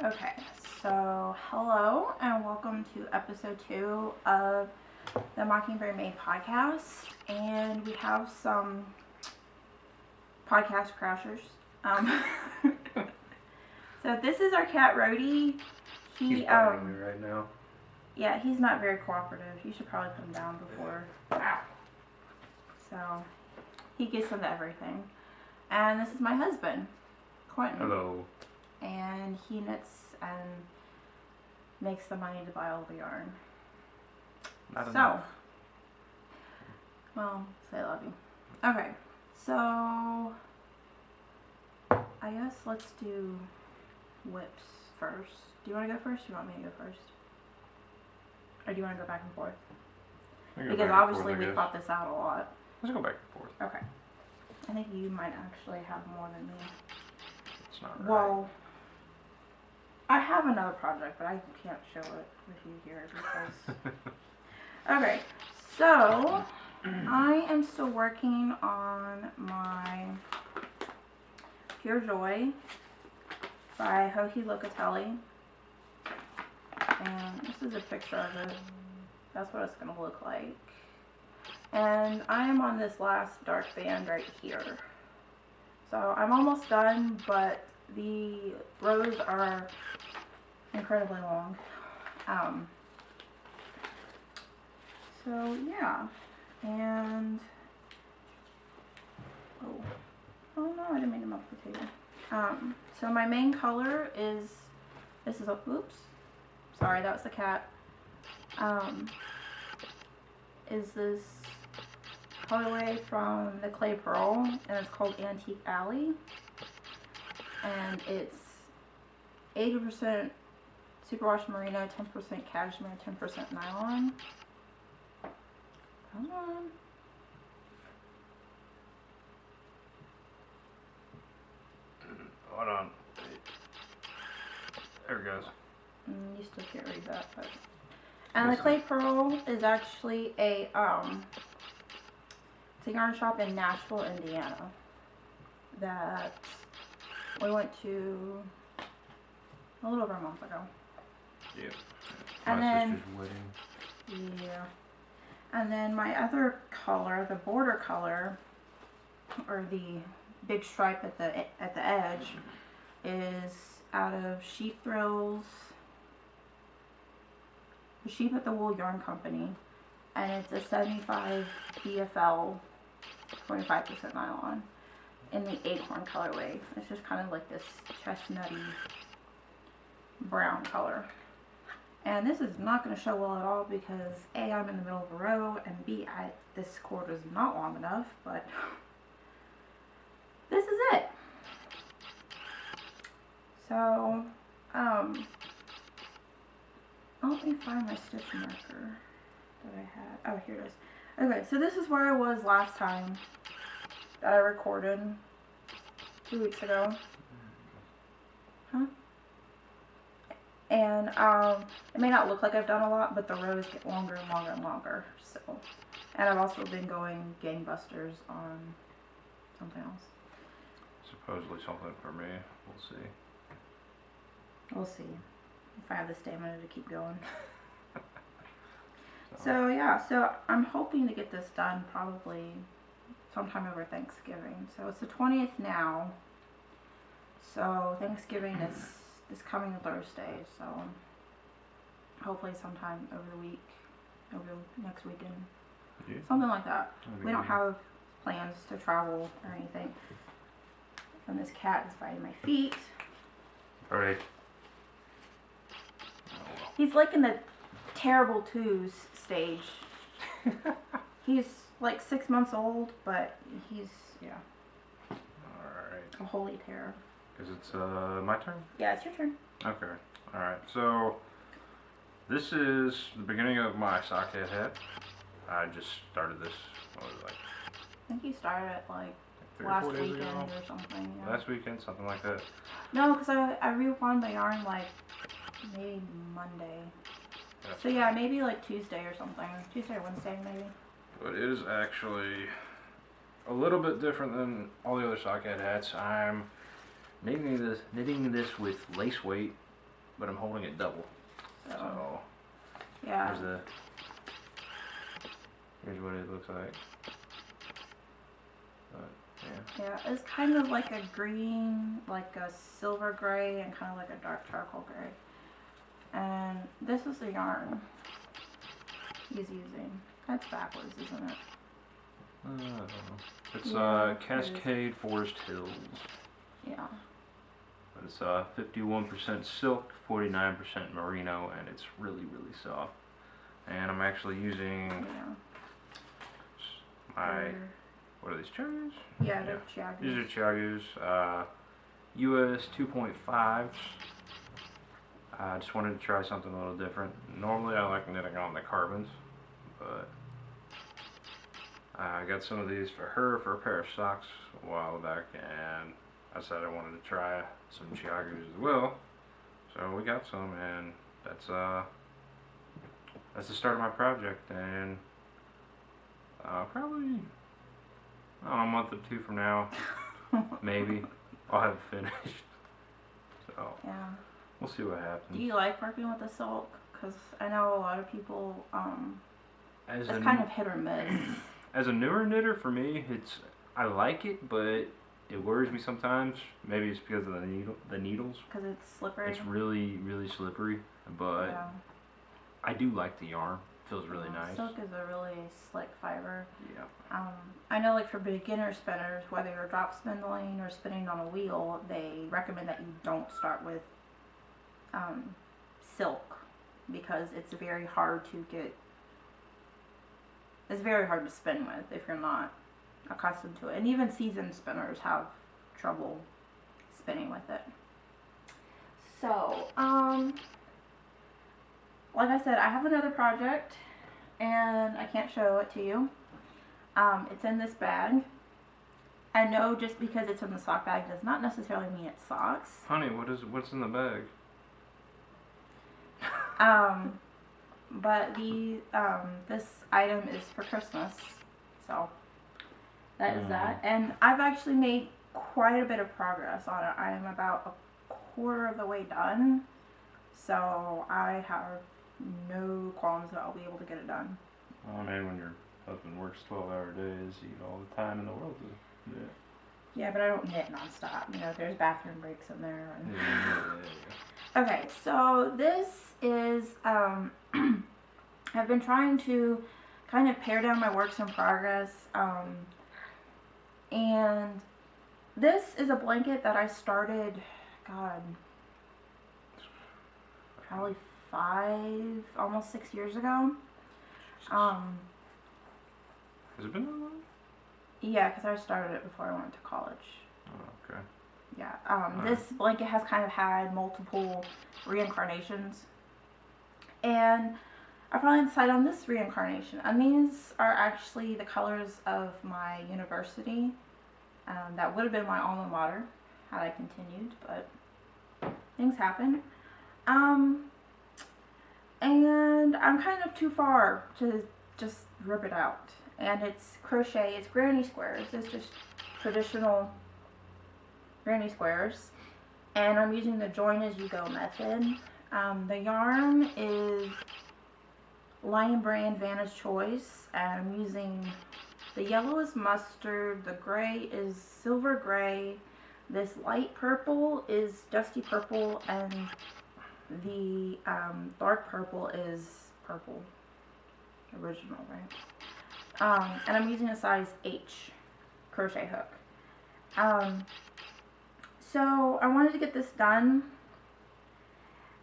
Okay, so hello and welcome to episode 2 of the Mockingbyrd Made podcast, and we have some podcast crashers. So this is our cat Rody. He's biting me right now. Yeah, he's not very cooperative. You should probably put him down before. So he gets into everything. And this is my husband, Quinton. Hello. And he knits and makes the money to buy all the yarn. Not enough. Well, say I love you. Okay, so I guess let's do whips first. Do you want to go first or do you want me to go first? Or do you want to go back and forth? Because obviously we thought this out a lot. Let's go back and forth. Okay. I think you might actually have more than me. It's not right. Well, I have another project, but I can't show it with you here because... Okay, so I am still working on my Pure Joy by Locatelli. And this is a picture of it. That's what it's going to look like. And I am on this last dark band right here. So I'm almost done, but the rows are incredibly long. So yeah, and oh no, I didn't mean to melt the table. So my main color is oops, sorry, that was the cat. Is this colorway from the clay Purl, and it's called Antique Alley, and it's 80% superwash merino, 10% cashmere, 10% nylon. Come on. Hold on. There it goes. You still can't read that, but... And the clay Purl is actually a, it's a yarn shop in Nashville, Indiana that we went to a little over a month ago. Yeah. And My then, sister's wedding. yeah. And then my other color, the border color, or the big stripe at the edge, is out of Sheep Thrills, the Sheep at the Wool Yarn Company, and it's a 75 PFL, 25% nylon, in the Acorn colorway. It's just kind of like this chestnutty brown color. And this is not going to show well at all because A, I'm in the middle of a row, and B, this cord is not long enough, but this is it. So, let me find my stitch marker that I had. Oh, here it is. Okay, so this is where I was last time that I recorded 2 weeks ago. Huh? And it may not look like I've done a lot, but the rows get longer and longer and longer. So, and I've also been going gangbusters on something else. Supposedly something for me. We'll see. We'll see if I have the stamina to keep going. So yeah, so I'm hoping to get this done probably sometime over Thanksgiving. So it's the 20th now. So Thanksgiving is this coming Thursday, so hopefully sometime over the week, over the next weekend, yeah. Something like that. We don't have plans to travel or anything. And this cat is biting my feet. Alright. He's like in the terrible twos stage. He's like 6 months old, but he's, yeah. Alright. A holy terror. Is it my turn? Yeah, it's your turn. Okay. Alright, so this is the beginning of my Sockhead hat. I just started this, what was it, like? I think you started it like 3 last or 4 days weekend ago? or something. Yeah. Last weekend, something like that. No, because I rewound the yarn like maybe Monday. Yeah. So yeah, maybe like Tuesday or something. Tuesday or Wednesday maybe. But it is actually a little bit different than all the other Sockhead hats. I'm knitting this with lace weight but I'm holding it double. So yeah. Here's what it looks like. But, yeah. Yeah, it's kind of like a green, like a silver gray, and kind of like a dark charcoal gray. And this is the yarn he's using. That's backwards, isn't it? I don't know. It's Yeah, Cascade Forest Hills. Yeah. But it's 51% silk, 49% merino, and it's really, really soft. And I'm actually using Yeah. my, what are these, Chiagus? Yeah, they're Chiagus. These are Chiagus, US 2.5s. I just wanted to try something a little different. Normally I like knitting on the Karbonz, but I got some of these for her for a pair of socks a while back, and I said I wanted to try some Chiagus as well. So we got some, and that's the start of my project, and probably, I don't know, a month or two from now, maybe, I'll have it finished. So, Yeah. we'll see what happens. Do you like working with the silk? Because I know a lot of people, As it's kind of hit or miss. As a newer knitter, for me, I like it, but it worries me sometimes. Maybe it's because of the needles. Because it's slippery. It's really, really slippery, but Yeah. I do like the yarn. It feels really nice. Silk is a really slick fiber. Yeah. I know, like, for beginner spinners, whether you're drop spindling or spinning on a wheel, they recommend that you don't start with silk, because it's very hard to spin with if you're not accustomed to it. And even seasoned spinners have trouble spinning with it. So, like I said, I have another project, and I can't show it to you. It's in this bag. I know just because it's in the sock bag does not necessarily mean it's socks. Honey, what's in the bag? But this item is for Christmas, so that is that. And I've actually made quite a bit of progress on it. I am about a quarter of the way done, so I have no qualms that I'll be able to get it done. Oh man, when your husband works 12-hour days, you get all the time in the world to knit. Yeah, but I don't knit nonstop. You know, there's bathroom breaks in there. And... Yeah. Okay, so this is, I've been trying to kind of pare down my works in progress, and this is a blanket that I started, God, probably 5, almost 6 years ago. Has it been that long? Yeah, because I started it before I went to college. Oh, okay. Yeah, this blanket has kind of had multiple reincarnations, and I finally decided on this reincarnation, and these are actually the colors of my university. That would have been my alma mater had I continued, but things happen. And I'm kind of too far to just rip it out. And it's crochet, it's granny squares, it's just traditional granny squares. And I'm using the join as you go method. The yarn is Lion Brand Vanna's Choice, and I'm using, the yellow is mustard, the gray is silver gray, this light purple is dusty purple, and the dark purple is purple original, right? And I'm using a size H crochet hook. So I wanted to get this done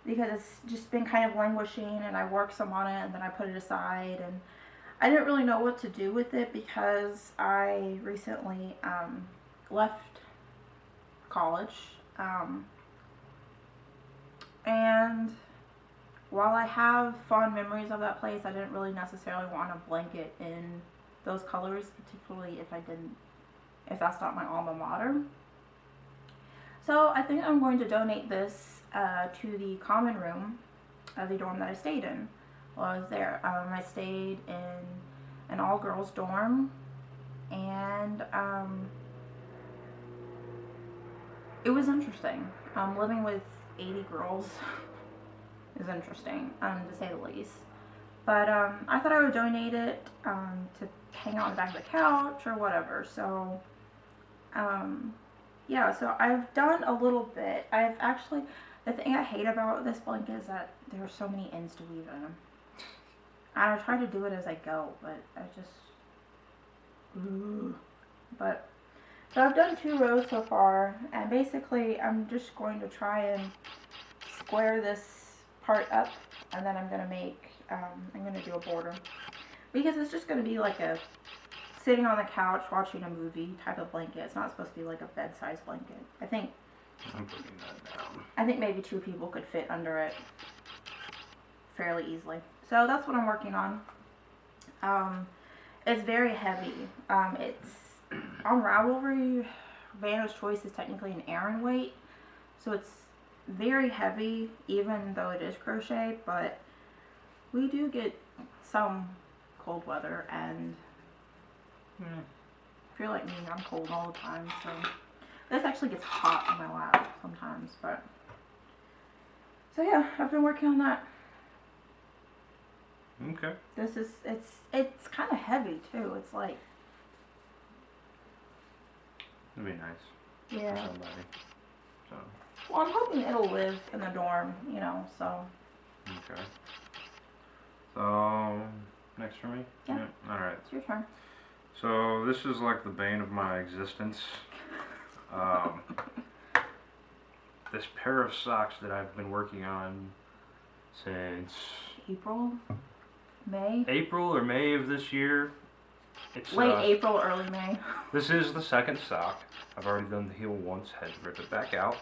because it's just been kind of languishing, and I worked some on it and then I put it aside, and I didn't really know what to do with it because I recently left college, and while I have fond memories of that place, I didn't really necessarily want a blanket in those colors, particularly if that's not my alma mater. So I think I'm going to donate this to the common room of the dorm that I stayed in while I was there. I stayed in an all-girls dorm, and it was interesting. Living with 80 girls is interesting, to say the least. But I thought I would donate it to hang out on the back of the couch or whatever. So yeah, so I've done a little bit. I've actually, the thing I hate about this blanket is that there are so many ends to weave in them. I try to do it as I go, but I just, but so I've done 2 rows so far, and basically I'm just going to try and square this part up, and then I'm gonna make, I'm gonna do a border, because it's just gonna be like a sitting on the couch watching a movie type of blanket. It's not supposed to be like a bed-sized blanket. I think I'm putting that down. I think maybe 2 people could fit under it fairly easily. So that's what I'm working on. It's very heavy. It's on Ravelry. Vanna's Choice is technically an Aran weight, so it's very heavy, even though it is crochet. But we do get some cold weather, and if you're like me, I'm cold all the time. So this actually gets hot on my lap sometimes. But so yeah, I've been working on that. Okay. This is, it's kind of heavy too. It's like, It'd be nice yeah. for somebody. So. Well, I'm hoping it'll live in the dorm, you know, so. Okay. So, next for me? Yeah. Alright. It's your turn. So, this is like the bane of my existence. This pair of socks that I've been working on since April? May? April or May of this year. It's Late April, early May. This is the second sock. I've already done the heel once, had to rip it back out.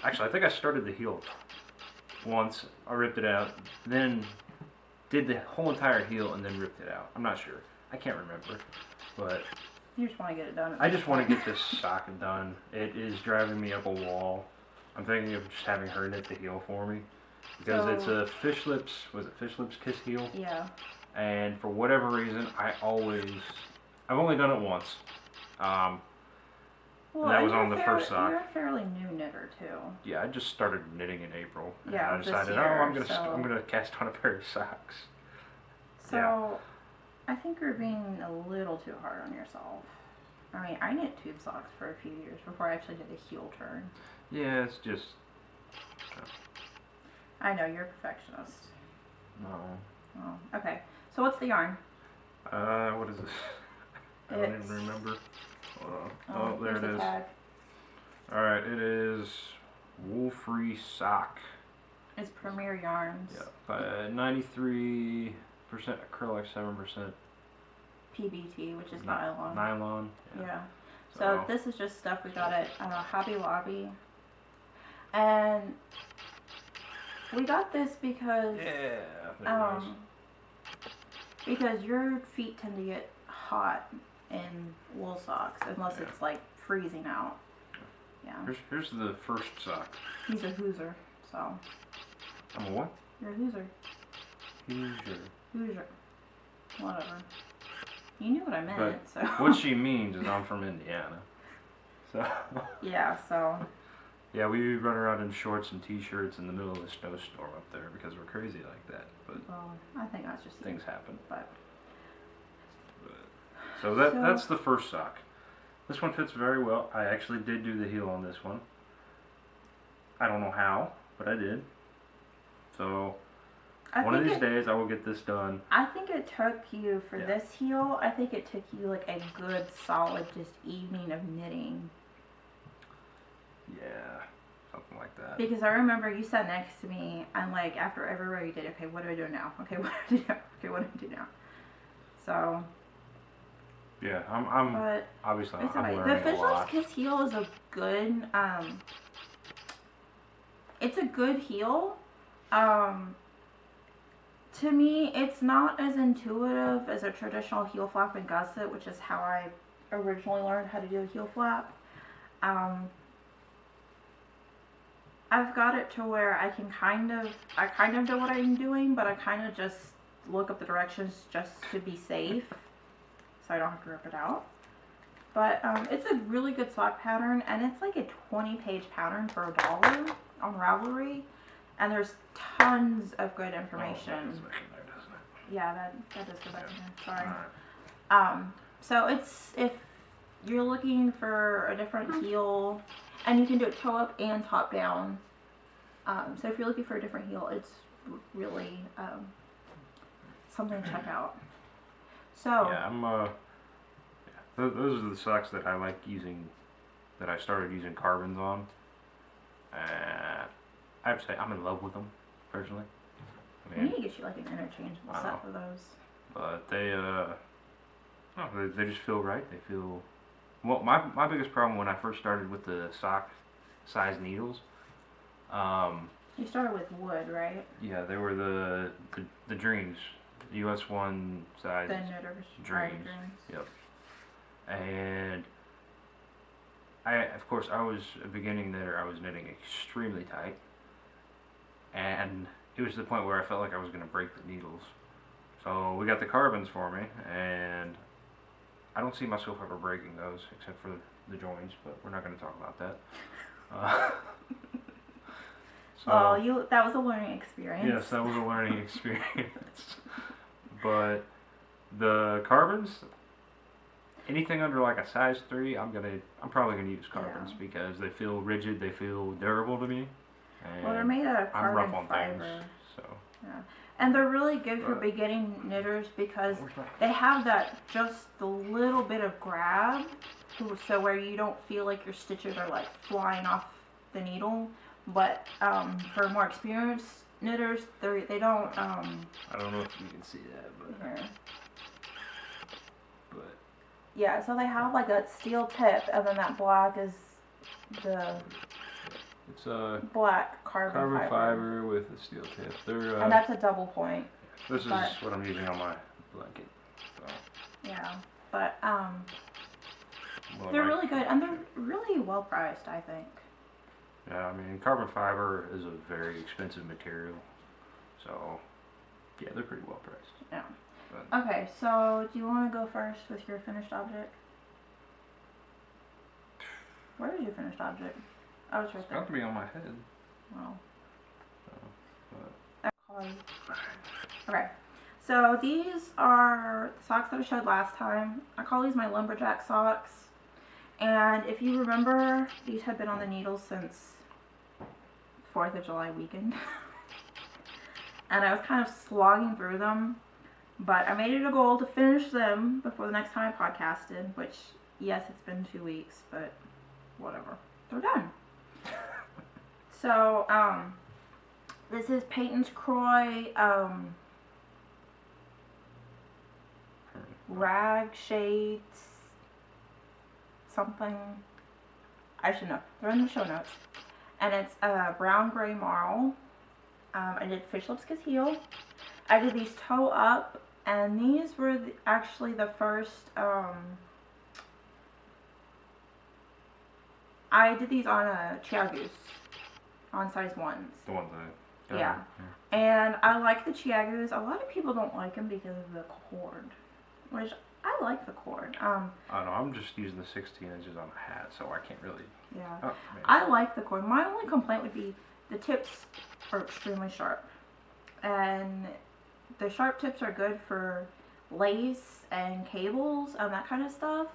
Actually, I think I started the heel once. I ripped it out, then did the whole entire heel and then ripped it out. I'm not sure. I can't remember. But You just want to get it done. I just want to get this sock done. It is driving me up a wall. I'm thinking of just having her knit the heel for me. Because So- it's a Fish Lips, was it Fish Lips Kiss heel? Yeah. And for whatever reason, I've only done it once. Well, that was you're on the first sock. You're a fairly new knitter too. Yeah, I just started knitting in April. And Yeah, I this decided, year, I'm gonna cast on a pair of socks. So, Yeah. I think you're being a little too hard on yourself. I mean, I knit tube socks for a few years before I actually did a heel turn. Yeah, it's just. I know, you're a perfectionist. No. Oh, okay. So what's the yarn? What is this? I don't even remember. Hold on. Oh, there here's it the is. tag. Alright, it is wool-free sock. It's Premier Yarns. Yeah. 93% acrylic, 7% PBT, which is nylon. Nylon. Yeah. So this is just stuff we got at Hobby Lobby. And we got this because because your feet tend to get hot in wool socks unless it's like freezing out. Yeah. Here's the first sock. He's a Hoosier, so. I'm a what? You're a Hoosier. Hoosier. Whatever. You knew what I meant, so. What she means is I'm from Indiana. So. Yeah, so. Yeah, we run around in shorts and t-shirts in the middle of a snowstorm up there because we're crazy like that. But Well, I think that's just things happen. But so that's the first sock. This one fits very well. I actually did do the heel on this one. I don't know how, but I did. So one of these days I will get this done. I think it took you for this heel. I think it took you like a good solid just evening of knitting. Yeah, something like that. Because I remember you sat next to me and like after every row you did, okay, what do I do now? Okay, what do I do now? Okay, what do I do now? So. Yeah, I'm but obviously it's I'm okay. learning The Fish a lot. Lips Kiss heel is a good it's a good heel. To me, it's not as intuitive as a traditional heel flap and gusset, which is how I originally learned how to do a heel flap. I've got it to where I kind of know what I'm doing, but I kind of just look up the directions just to be safe, so I don't have to rip it out. But it's a really good sock pattern, and it's like a 20-page pattern for $1 on Ravelry. And there's tons of good Oh, information. that goes back in there, doesn't it? Yeah, that does go back in there. Sorry. Alright. So it's, if you're looking for a different heel, and you can do it toe up and top down. So if you're looking for a different heel, it's really something to check out. So Yeah, those are the socks that I like using, that I started using Karbonz on. I have to say, I'm in love with them, personally. we need to get you like an interchangeable I know. set for those. But they just feel right. They feel, well, my biggest problem when I first started with the sock size needles, You started with wood, right? yeah, they were the Dreamz, US 1 size The knitters. Dreamz. Yep. And of course, I was a beginning knitter. I was knitting extremely tight, and it was to the point where I felt like I was going to break the needles. So we got the Karbonz for me, and I don't see myself ever breaking those, except for the joins, but we're not going to talk about that. Well, that was a learning experience. Yes, that was a learning experience. But the Karbonz, anything under like a size 3, I'm probably gonna use Karbonz because they feel rigid, they feel durable to me. And well, they're made out of I'm rough carbon on fiber. things, so. Yeah. And they're really good for beginning knitters because they have that just the little bit of grab, so where you don't feel like your stitches are like flying off the needle. But for more experienced knitters, they don't. I don't know if you can see that, but. Yeah, so they have like a steel tip, and then that black is the. It's a black carbon fiber with a steel tip. And that's a double point. This is what I'm using on my blanket. So. Yeah, but they're really good, and they're really well priced, I think. Yeah, I mean, carbon fiber is a very expensive material, so yeah, they're pretty well priced. Yeah. But okay, so do you want to go first with your finished object? Where is your finished object? Oh, it's right it's there. got to be on my head. Wow. So, Okay, so these are the socks that I showed last time. I call these my lumberjack socks. And if you remember, these had been on the needles since 4th of July weekend. And I was kind of slogging through them. But I made it a goal to finish them before the next time I podcasted. Which, yes, it's been 2 weeks, but whatever. They're done. So, this is Peyton's Croy rag shades something. I should know. They're in the show notes. And it's brown gray marl. I did fish lips kiss heel. I did these toe up, and these were actually the first. I did these on a Chiagoos, on size 1s. the ones that. Yeah. And I like the Chiagoos. A lot of people don't like them because of the cord, which I like the cord. I don't know, I'm just using the 16 inches on a hat, so I can't really. Yeah. Oh, I like the cord. My only complaint would be the tips are extremely sharp. And the sharp tips are good for lace and cables and that kind of stuff.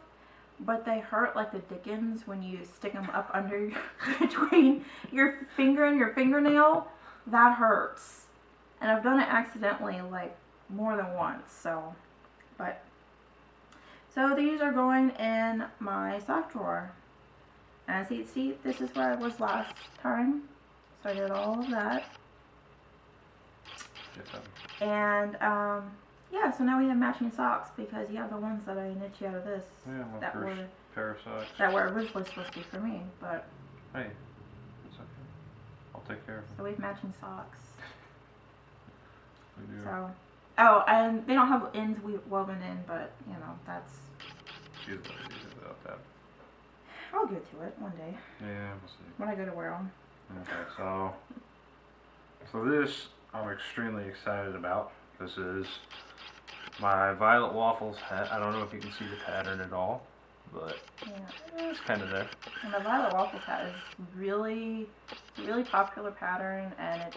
But they hurt like the dickens when you stick them up under between your finger and your fingernail. That hurts. And I've done it accidentally like more than once. So these are going in my sock drawer. And see, this is where I was last time. So I did all of that. And yeah, so now we have matching socks because you have the ones that I knit you out of this. Yeah, my first pair of socks. That were originally supposed to be for me, but. Hey, it's okay. I'll take care of them. So we have matching socks. We do. So, oh, and they don't have ends woven in, but you know that's. She's gonna use it without that. I'll get to it one day. Yeah, we'll see. When I go to wear them. Okay, so this I'm extremely excited about. This is my Violet Waffles hat. I don't know if you can see the pattern at all. but Yeah. it's kind of there. And the Violet Waffles hat is really popular pattern, and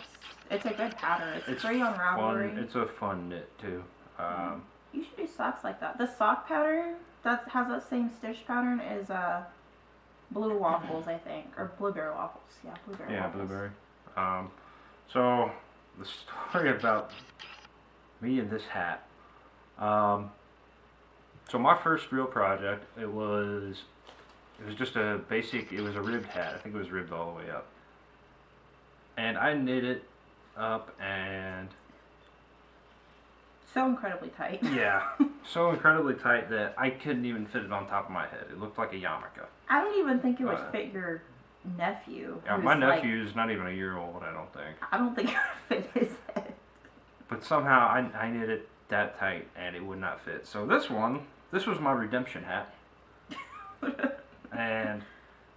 it's a good pattern. It's free on Ravelry. Fun. It's a fun knit too. You should do socks like that. The sock pattern that has that same stitch pattern is blue waffles, I think, or blueberry waffles. Yeah, blueberry. Yeah, waffles. blueberry. So the story about me and this hat. So my first real project, it was just a basic. It was a ribbed hat. I think it was ribbed all the way up. And I knit it up and. So incredibly tight. Yeah, so incredibly tight that I couldn't even fit it on top of my head. It looked like a yarmulke. I don't even think it would fit your nephew. Yeah, my nephew's not even a year old, I don't think. I don't think it would fit his head. But somehow I knit it that tight and it would not fit. So this was my redemption hat. And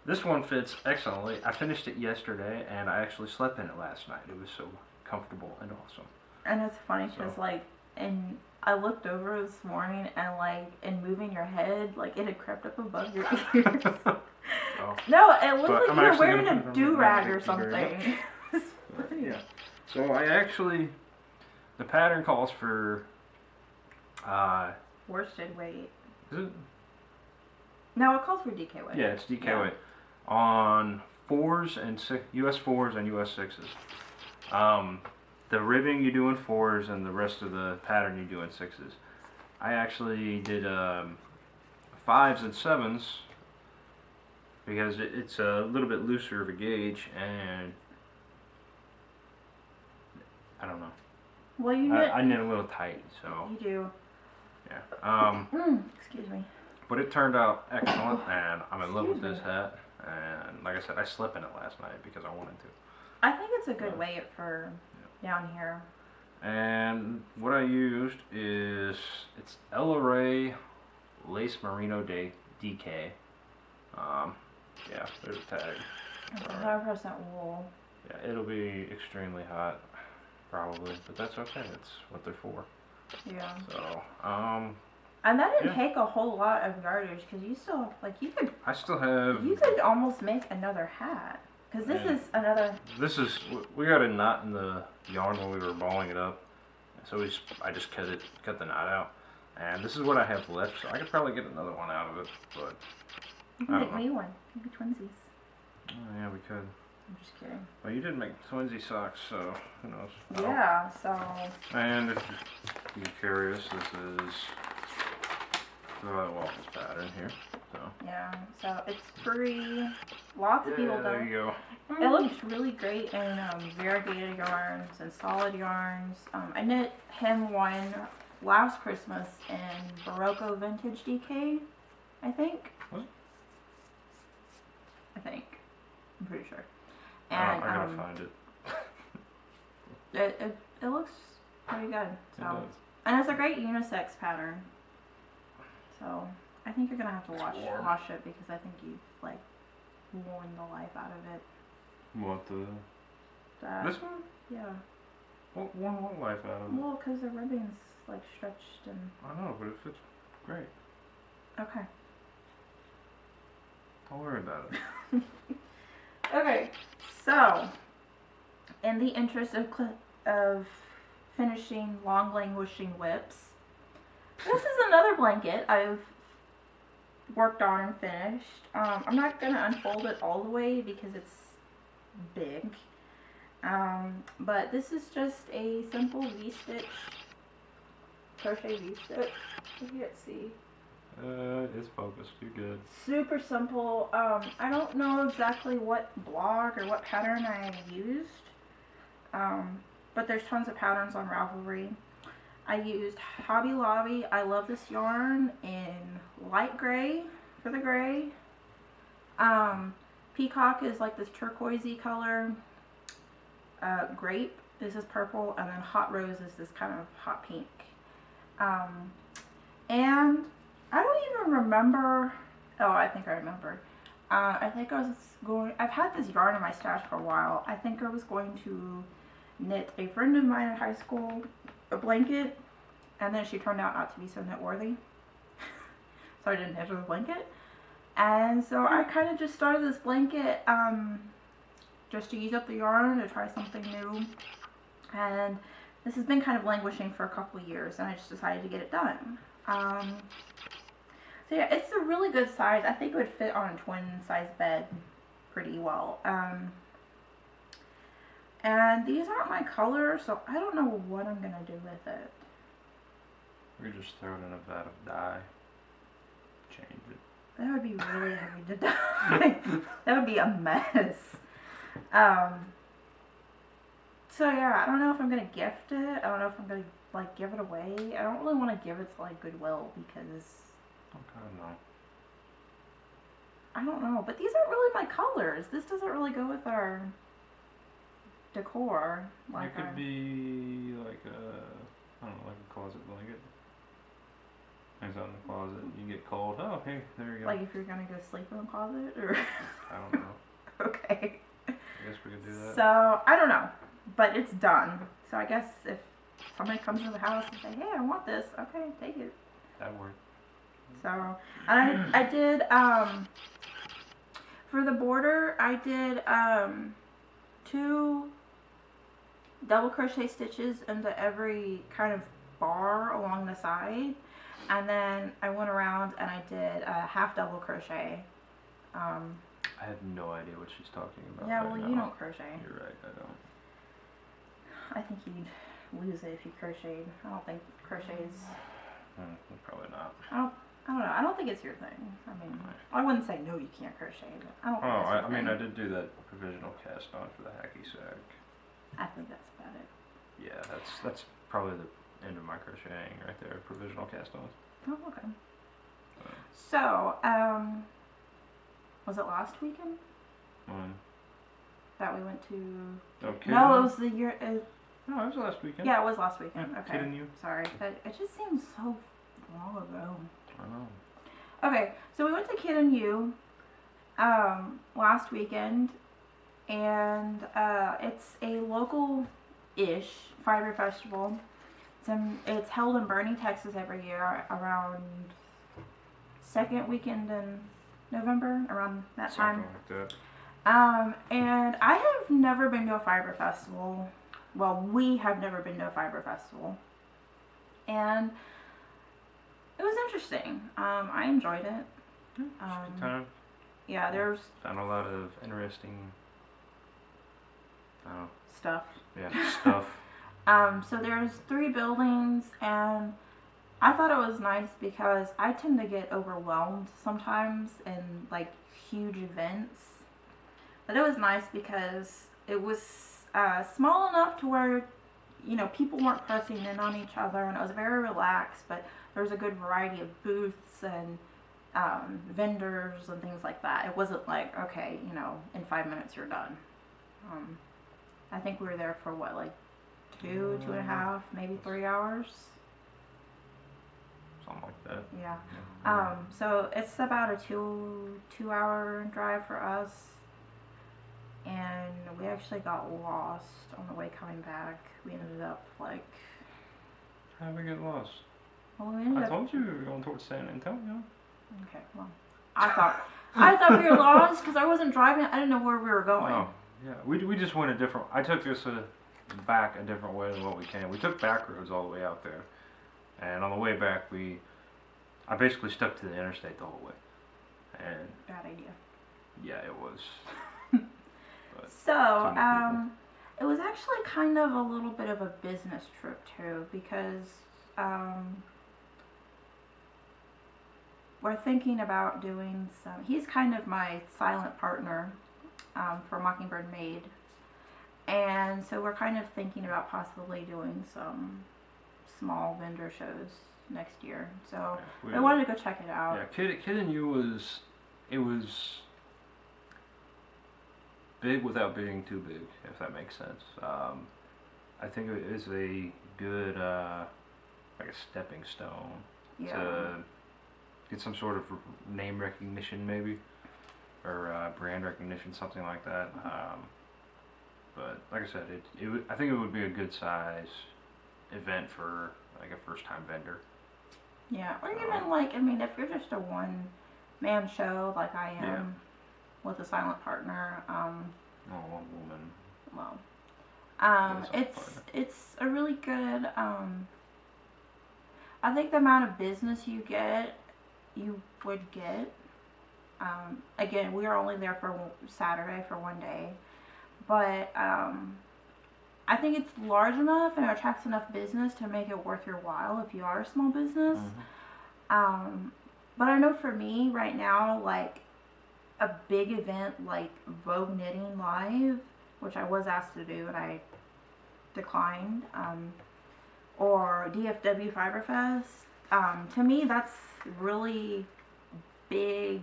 this one fits excellently. I finished it yesterday and I actually slept in it last night. It was so comfortable and awesome. And it's funny because and I looked over this morning and in moving your head, it had crept up above your ears. Oh. No, it looked like you were actually wearing a do-rag or something. Yeah. So the pattern calls for, worsted weight. is it? No, it calls for DK weight. Yeah, it's DK weight. On 4s and US 4s and US 6s. The ribbing you do in 4s and the rest of the pattern you do in 6s. I actually did 5s and 7s because it's a little bit looser of a gauge, and I don't know. Well, you knit. I knit a little tight, so. You do. Yeah. Excuse me. But it turned out excellent, and I'm in love with this hat. And like I said, I slept in it last night because I wanted to. I think it's a good weight for down here. And what I used is, it's Ella Ray Lace Merino DK. Yeah, there's a tag. 100% wool. Yeah, it'll be extremely hot, probably, but that's okay. That's what they're for. Yeah. So, and that didn't take a whole lot of yardage because you still I still have. You could almost make another hat because this is another. We got a knot in the yarn when we were balling it up, so I just cut the knot out, and this is what I have left. So I could probably get another one out of it, but you can make me one, maybe twinsies. Oh, yeah, we could. I'm just kidding. Well, you did make twinsy socks, so who knows? Yeah, so. And if you're curious, this is the Waffles pattern here. So. Yeah, so it's free. Lots of people don't. There you go. It looks really great in variegated yarns and solid yarns. I knit him one last Christmas in Barocco Vintage DK, I think. What? I'm pretty sure. And I gotta find it. it looks pretty good. So. It does. And it's a great unisex pattern. So I think you're gonna have to wash it because I think you've worn the life out of it. What this one? Yeah. What life out of it? Well, because the ribbon's stretched and. I know, but it fits great. Okay. Don't worry about it. Okay, so in the interest of finishing long languishing whips, this is another blanket I've worked on and finished. I'm not going to unfold it all the way because it's big, but this is just a simple V-stitch, crochet V-stitch, if you can't see. It's focused. You're good. Super simple. I don't know exactly what blog or what pattern I used, but there's tons of patterns on Ravelry. I used Hobby Lobby. I love this yarn in light gray for the gray. Peacock is this turquoisey color. Grape is this purple, and then Hot Rose is this kind of hot pink. And I don't even remember. Oh, I think I remember. I think I was I've had this yarn in my stash for a while. I think I was going to knit a friend of mine in high school a blanket, and then she turned out not to be so knit worthy. So I didn't knit her the blanket. And so I kind of just started this blanket just to use up the yarn, to try something new. And this has been kind of languishing for a couple of years, and I just decided to get it done. So yeah, it's a really good size. I think it would fit on a twin size bed pretty well. And these aren't my color, so I don't know what I'm going to do with it. We could just throw it in a vat of dye. Change it. That would be really heavy to dye. That would be a mess. So yeah, I don't know if I'm going to gift it. I don't know if I'm going to like give it away. I don't really want to give it to like Goodwill because... Okay, I don't know, but these aren't really my colors. This doesn't really go with our decor. Like it could be like I don't know, like a closet blanket. Hangs out in the closet. You get cold. Oh, hey, there you go. Like if you're gonna go sleep in the closet, or I don't know. Okay. I guess we could do that. So I don't know, but it's done. So I guess if somebody comes to the house and say, "Hey, I want this," okay, take it. That worked. So I did for the border. I did 2 double crochet stitches into every kind of bar along the side, and then I went around and I did a half double crochet. I have no idea what she's talking about. Yeah, right well, now. you don't crochet. You're right, I don't. I think you'd lose it if you crocheted. I don't think crochets. Probably not. I don't know. I don't think it's your thing. I mean, I wouldn't say no, you can't crochet, but I don't think it's your I mean, thing. I did do that provisional cast on for the hacky sack. I think that's about it. Yeah, that's probably the end of my crocheting right there. Provisional cast on. Oh, okay. So, was it last weekend When? that we went to? Okay. No, it was the year. No, it was last weekend. Yeah, it was last weekend. Yeah, Okay. kidding you. Sorry, but it just seems so long ago. I know. Okay, so we went to Kid and You last weekend, and it's a local-ish fiber festival. It's held in Boerne, Texas every year around second weekend in November, around that time. Something like that. And I have never been to a fiber festival. Well, we have never been to a fiber festival. And it was interesting. I enjoyed it. Good time. Yeah, there's Found a lot of interesting stuff. Yeah, stuff. So there's 3 buildings, and I thought it was nice because I tend to get overwhelmed sometimes in like huge events. But it was nice because it was small enough to where, you know, people weren't pressing in on each other, and it was very relaxed, but there was a good variety of booths and vendors and things like that. It wasn't like, okay, you know, in 5 minutes you're done. I think we were there for what, like 2.5, maybe 3 hours. Something like that. Yeah. So it's about a 2-hour drive for us. And we actually got lost on the way coming back. We ended up like... How'd we get lost? Well, we ended I up... told you we were going towards San Antonio. Okay, well, I thought we were lost because I wasn't driving. I didn't know where we were going. Oh, yeah. We just went a different... I took this back a different way than what we came. We took back roads all the way out there. And on the way back, I basically stuck to the interstate the whole way. And Bad idea. yeah, it was. So, it was actually kind of a little bit of a business trip too, because we're thinking about doing some... He's kind of my silent partner for Mockingbyrd Made. And so we're kind of thinking about possibly doing some small vendor shows next year. So I wanted to go check it out. Yeah, Kid and You was... It was big without being too big, if that makes sense. I think it is a good, like a stepping stone to get some sort of name recognition, maybe, or brand recognition, something like that. But like I said, I think it would be a good size event for like a first time vendor. Yeah, or even like, I mean, if you're just a one man show like I am with a silent partner. Woman. Well, it's a really good. I think the amount of business you would get. Again, we were only there for Saturday for one day, but I think it's large enough and it attracts enough business to make it worth your while if you are a small business. Mm-hmm. But I know for me right now, like a big event like Vogue Knitting Live, which I was asked to do and I declined, or DFW Fiberfest, to me that's really big,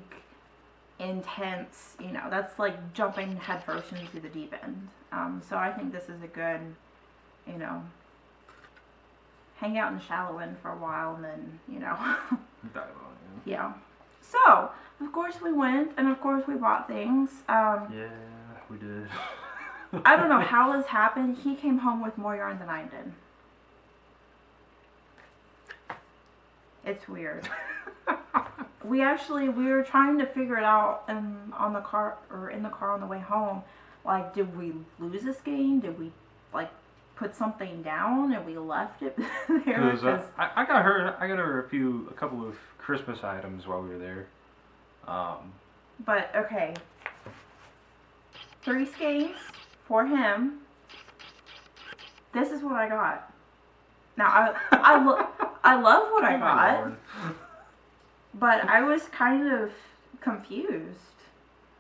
intense, that's like jumping headfirst into the deep end. So I think this is a good, hang out in the shallow end for a while and then, Dive on, yeah. So, of course we went and of course we bought things. Yeah, we did. I don't know how this happened. He came home with more yarn than I did. It's weird. We were trying to figure it out in the car on the way home. Like, did we lose this game? Did we, like, put something down and we left it there? Because I got her a couple of Christmas items while we were there. But, okay. 3 skeins for him. This is what I got. Now, I love what I got. But I was kind of confused,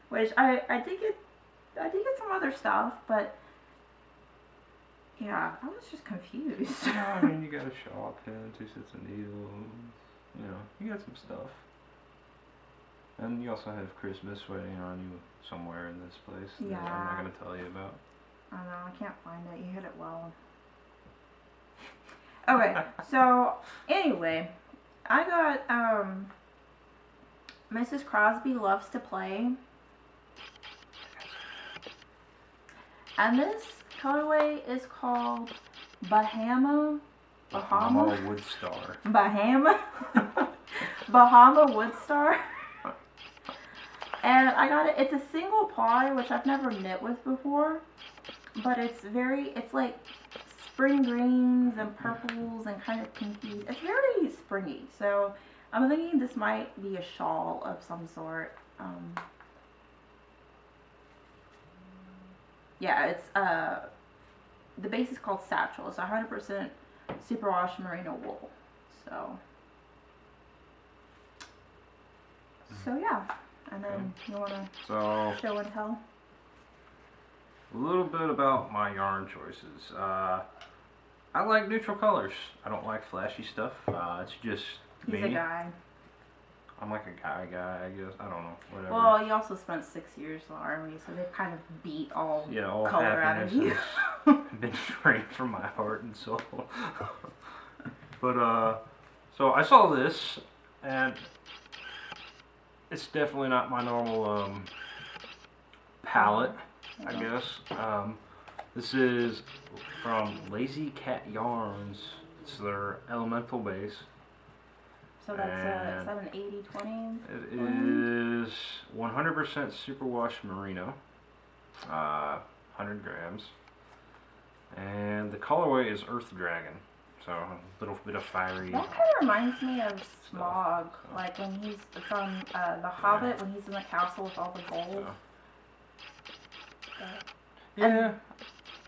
which I did get some other stuff, but yeah, I was just confused. Yeah, I mean, you got a shawl pin, 2 sets of needles, you got some stuff. And you also have Christmas waiting on you somewhere in this place that I'm not going to tell you about. I know, I can't find it. You hit it well. Okay, so anyway, I got Mrs. Crosby Loves to Play. And this colorway is called Bahama Woodstar. Bahama Woodstar. And I got it. It's a single ply, which I've never knit with before. But it's like spring greens and purples and kind of pinkies. It's very springy. So I'm thinking this might be a shawl of some sort. Yeah, it's the base is called Satchel. It's 100% superwash merino wool. So yeah, and then you wanna show and tell. A little bit about my yarn choices. I like neutral colors. I don't like flashy stuff. It's just me. He's a guy. I'm like a guy, I guess. I don't know. Whatever. Well, you also spent 6 years in the Army, so they've kind of beat all color out of you. Been drained from my heart and soul. But, so I saw this, and it's definitely not my normal palette, I guess. This is from Lazy Cat Yarns. It's their elemental base. So that's is that an 80-20? It is 100% superwash merino, 100 grams, and the colorway is Earth Dragon. So a little bit of fiery. That kind of reminds me of Smog, like when he's from The Hobbit, when he's in the castle with all the gold. Yeah,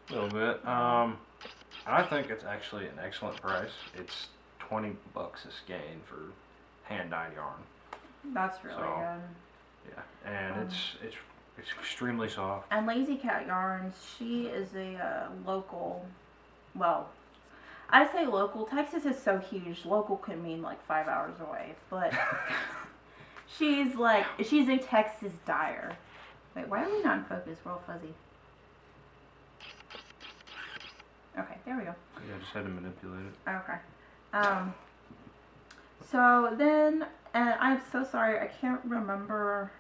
a little bit. I think it's actually an excellent price. It's $20 a skein for hand-dyed yarn. That's really good. Yeah, and it's extremely soft. And Lazy Cat Yarns, she is a local. Well, I say local. Texas is so huge. Local could mean like 5 hours away, but she's a Texas dyer. Wait, why are we not in focus? We're all fuzzy. Okay, there we go. Yeah, I just had to manipulate it. Okay. So then, and I'm so sorry, I can't remember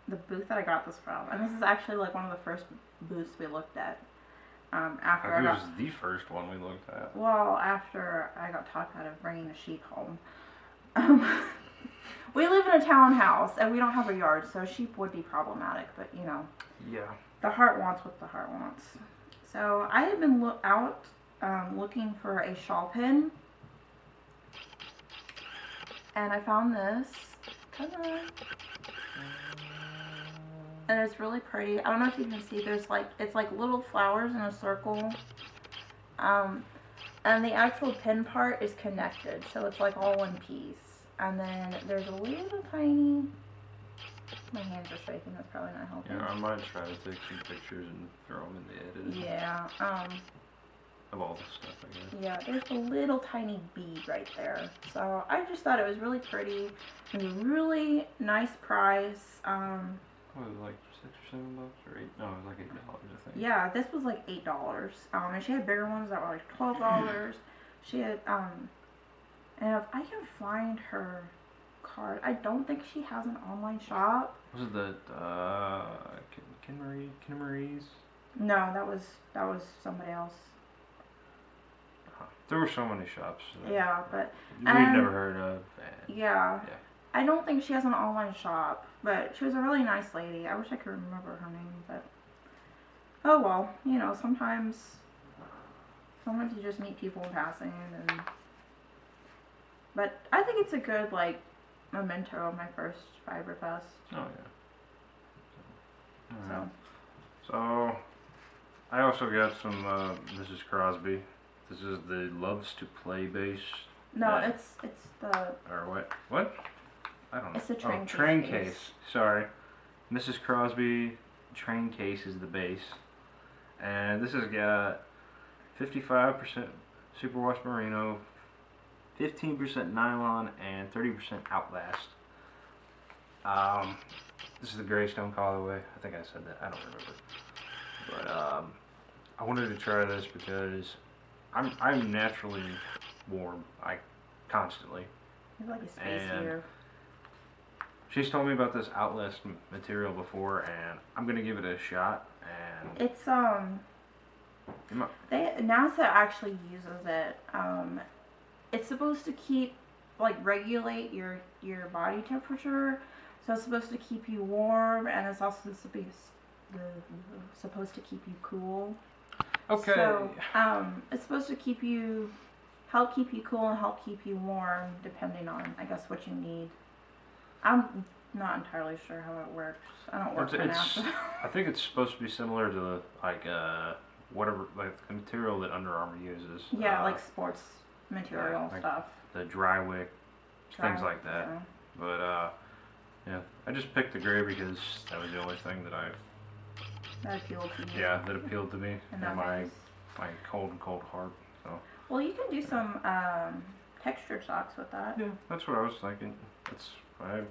the booth that I got this from. And this is actually like one of the first booths we looked at. After I think it was the first one we looked at. Well, after I got talked out of bringing a sheet home. We live in a townhouse and we don't have a yard, so sheep would be problematic. But you know, Yeah. the heart wants what the heart wants. So I had been looking for a shawl pin, and I found this. Ta-da. And it's really pretty. I don't know if you can see. It's like little flowers in a circle. And the actual pin part is connected, so it's like all one piece. And then there's a little tiny. My hands are shaking. That's probably not helping. Yeah, I might try to take some pictures and throw them in the edit. Yeah. Of all the stuff, I guess. Yeah, there's a little tiny bead right there. So I just thought it was really pretty. It was a really nice price. What was it, like $6 or $7 or $8? No, it was like $8, I think. Yeah, this was like $8. And she had bigger ones that were like $12. She had and if I can find her card, I don't think she has an online shop. Was it the Kinmarie's? No, that was somebody else. There were so many shops. Yeah, but we'd never heard of. Yeah. I don't think she has an online shop, but she was a really nice lady. I wish I could remember her name, but oh well. You know, sometimes you just meet people in passing, and but I think it's a good like memento of my first Fiber Fest. Oh yeah. So I also got some Mrs. Crosby. This is the Loves to Play base. No, it's the. Or what? What? I don't know. It's the train case. Train case. Sorry. Mrs. Crosby train case is the base. And this has got 55% superwash merino, 15% nylon, and 30% outlast. This is the Greystone colorway. I think I said that. I don't remember. But I wanted to try this because I'm naturally warm, constantly. It's like a space here. She's told me about this Outlast material before, and I'm gonna give it a shot. And it's NASA actually uses it. It's supposed to regulate your body temperature, so it's supposed to keep you warm, and it's also supposed to keep you cool. Okay. So, it's supposed to help keep you cool and help keep you warm, depending on, I guess, what you need. I'm not entirely sure how it works. I don't work for NASA. I think it's supposed to be similar to whatever the material that Under Armour uses. Yeah, like sports material stuff. The dry wick, things like that. Yeah. But yeah, I just picked the gray because that was the only thing that appealed to you. Yeah, that appealed to me and my cold heart. So. Well, you can do some textured socks with that. Yeah, that's what I was thinking. That's why I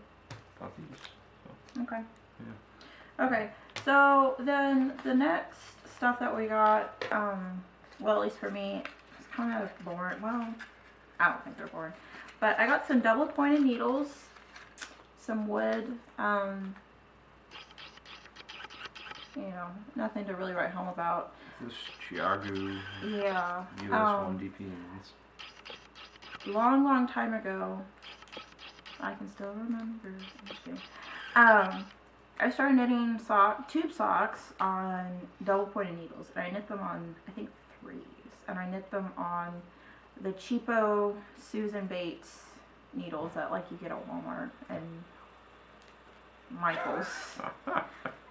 bought these. So. Okay. Yeah. Okay, so then the next stuff that we got, well, at least for me, it's kind of boring. Well, I don't think they're boring. But I got some double pointed needles, some wood, you know, nothing to really write home about. This Chiagu US 1 DPNs. Long time ago, I can still remember. I started knitting tube socks on double pointed needles, and I knit them on, I think, 3s, and I knit them on the cheapo Susan Bates needles that you get at Walmart and Michael's.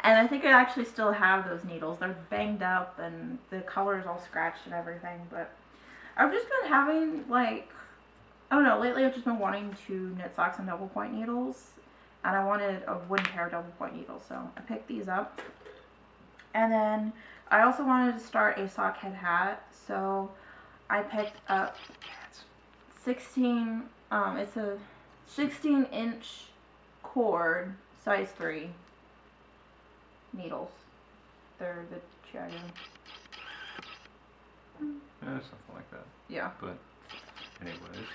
And I think I actually still have those needles. They're banged up and the color's all scratched and everything, but I've just been having I don't know, lately I've just been wanting to knit socks on double point needles, and I wanted a wooden pair of double point needles, so I picked these up. And then I also wanted to start a Sockhead hat, so I picked up 16, it's a 16-inch cord, size 3 needles. They're the Chiagu. Yeah, something like that. Yeah. But anyways.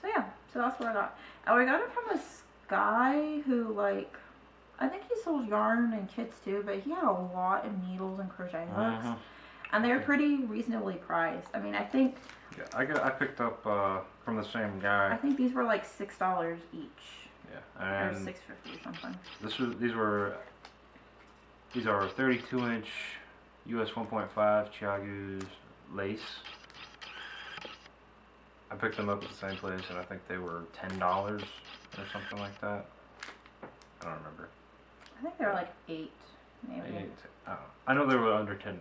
So yeah, so that's what I got. And we got it from this guy who I think he sold yarn and kits too, but he had a lot of needles and crochet hooks. and they're pretty reasonably priced. I mean, I think. Yeah, I picked up from the same guy. I think these were like $6 each. Yeah, and or $6.50 or something. These are 32-inch US 1.5 Chiagu's lace. I picked them up at the same place, and I think they were $10 or something like that. I don't remember. I think they were like 8, maybe. I know they were under $10.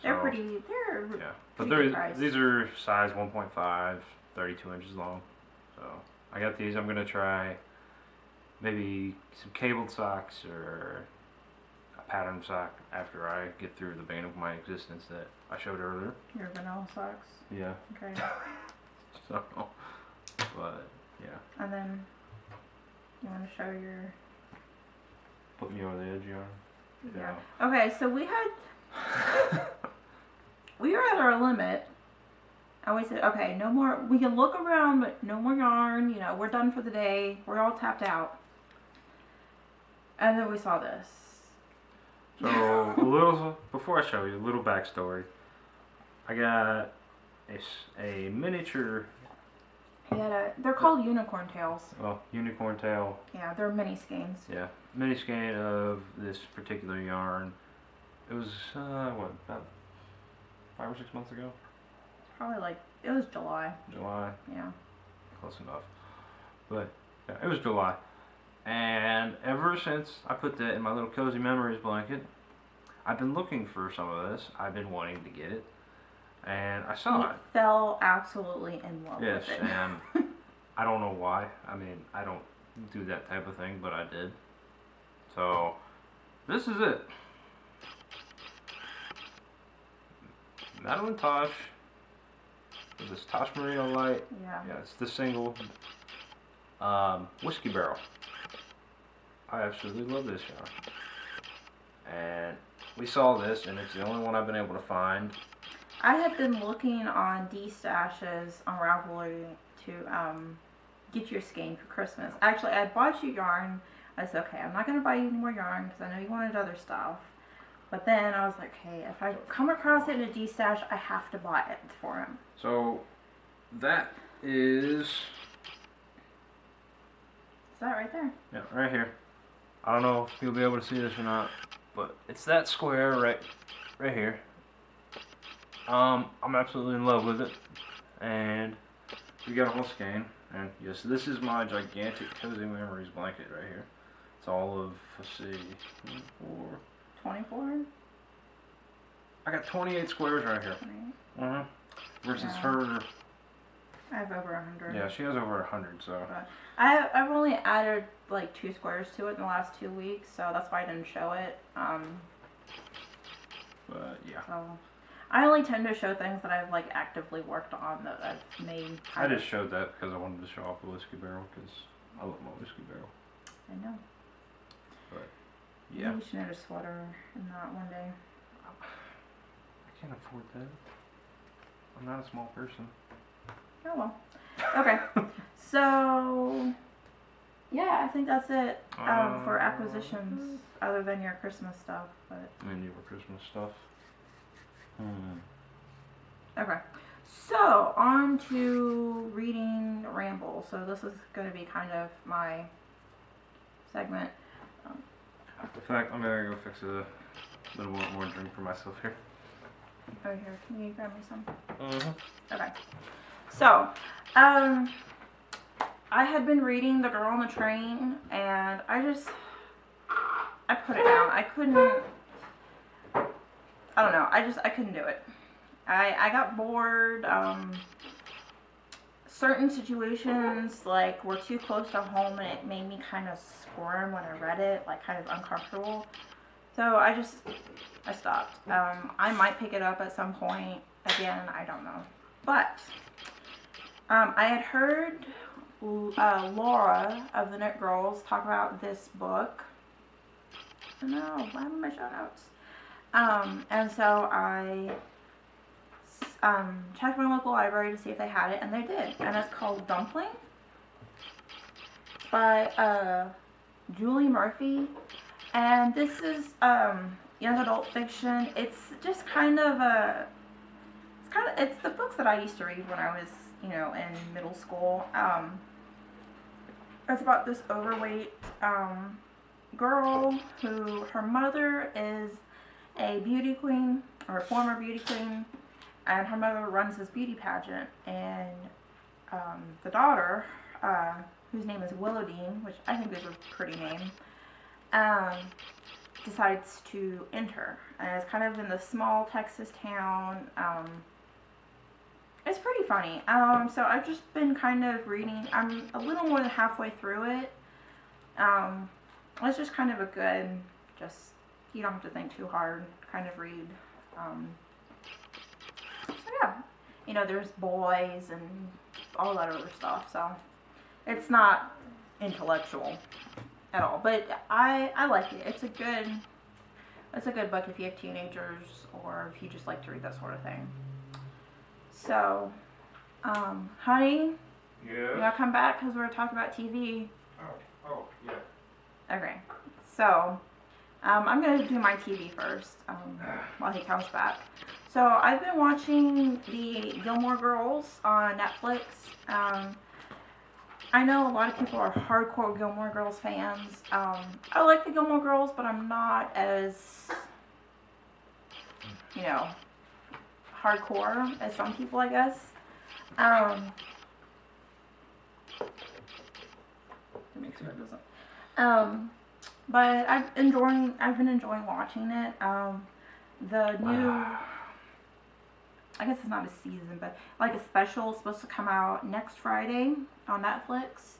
They're pretty. They're yeah, but these are size 1.5, 32 inches long. So I got these. I'm gonna try maybe some cabled socks or a pattern sock after I get through the bane of my existence that I showed earlier. Your vanilla socks. Yeah. Okay. So, but yeah. And then you want to show your. Put me over the edge, yarn. Yeah. Okay, so we were at our limit. And we said, okay, no more, we can look around, but no more yarn, you know, we're done for the day, we're all tapped out. And then we saw this. So, before I show you, a little backstory. I got a miniature. They're called unicorn tails. Well, unicorn tail. Yeah, they're mini skeins. Yeah, mini skein of this particular yarn. It was, about 5 or 6 months ago? Probably it was July. July. Yeah. Close enough. But, yeah, it was July. And ever since I put that in my little Cozy Memories blanket, I've been looking for some of this. I've been wanting to get it. And I saw it. Fell absolutely in love with it. Yes, and I don't know why. I mean, I don't do that type of thing, but I did. So, this is it. Madeline Tosh. With this Tosh Merino Light. Yeah. Yeah, it's the single. Whiskey Barrel. I absolutely love this yarn. And we saw this, and it's the only one I've been able to find. I have been looking on D-stashes on Ravelry to get your skein for Christmas. Actually, I bought you yarn. I said, okay, I'm not going to buy you any more yarn because I know you wanted other stuff. But then I was like, hey, if I come across it in a D-stash, I have to buy it for him. So, that is... Is that right there? Yeah, right here. I don't know if you'll be able to see this or not, but it's that square right here. I'm absolutely in love with it, and we got a whole skein, and yes, this is my gigantic Cozy Memories blanket right here. It's all of, let's see, 24? I got 28 squares right here. 28. Versus her. I have over 100. Yeah, she has over 100, so. But I've only added like 2 squares to it in the last 2 weeks, so that's why I didn't show it. But yeah. So I only tend to show things that I've like actively worked on that I've made. I just showed that because I wanted to show off the Whiskey Barrel because I love my Whiskey Barrel. I know. But yeah. Maybe we should knit a sweater in that one day. I can't afford that. I'm not a small person. Oh well. Okay. So yeah, I think that's it for acquisitions, other than your Christmas stuff. But and your Christmas stuff. Okay. So on to reading ramble. So this is going to be kind of my segment. In fact, I'm gonna go fix a little more drink for myself here. Oh, here, can you grab me some? Mm-hmm. Okay. So, I had been reading The Girl on the Train, and I put it down. I don't know, I couldn't do it. I got bored. Certain situations, like, were too close to home, and it made me kind of squirm when I read it, like, kind of uncomfortable. So, I stopped. I might pick it up at some point. Again, I don't know. But, I had heard Laura of the Knit Girls talk about this book. No, what happened to my show notes? And so I checked my local library to see if they had it, and they did. And it's called Dumpling by Julie Murphy. And this is young adult fiction. It's just kind of it's the books that I used to read when I was, in middle school. It's about this overweight girl who, her mother is a beauty queen, or a former beauty queen, and her mother runs this beauty pageant, and the daughter, whose name is Willowdean, which I think is a pretty name, decides to enter, and it's kind of in the small Texas town. It's pretty funny. So I've just been kind of reading. I'm a little more than halfway through it. It's just kind of a good, you don't have to think too hard kind of read. So yeah, there's boys and all that other stuff. So it's not intellectual at all, but I like it. It's a good book if you have teenagers or if you just like to read that sort of thing. So, honey, Yes. you want to come back because we're talking about TV? Oh, yeah. Okay, so I'm going to do my TV first while he comes back. So I've been watching the Gilmore Girls on Netflix. I know a lot of people are hardcore Gilmore Girls fans. I like the Gilmore Girls, but I'm not as, hardcore as some people, I guess. Make sure it doesn't. But I've been enjoying watching it. The new, I guess it's not a season, but like a special is supposed to come out next Friday on Netflix.